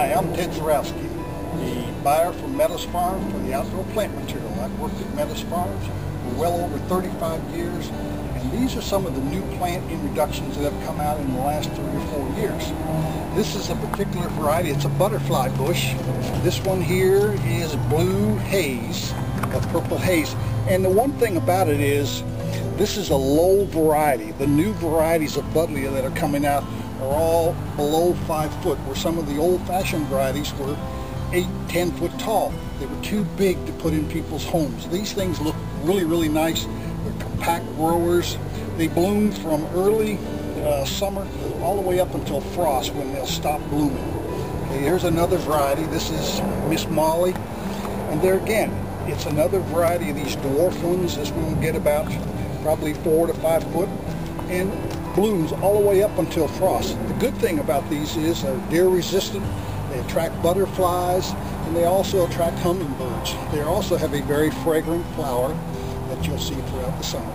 Hi, I'm Ted Zarowski, the buyer from Meadows Farm for the outdoor plant material. I've worked at Meadows Farms for well over 35 years, and these are some of the new plant introductions that have come out in the last 3 or 4 years. This is a particular variety. It's a butterfly bush. This one here is blue haze, or purple haze. And the one thing about it is, this is a low variety. The new varieties of buddleia that are coming out are all below 5 foot, where some of the old-fashioned varieties were 8-10 foot tall. They were too big to put in people's homes. These things look really nice. They're compact growers. They bloom from early summer all the way up until frost, when they'll stop blooming. Okay, here's another variety. This is Miss Molly, and there again, it's another variety of these dwarf ones. This one will get about probably 4 to 5 foot and blooms all the way up until frost. The good thing about these is they're deer resistant, they attract butterflies, and they also attract hummingbirds. They also have a very fragrant flower that you'll see throughout the summer.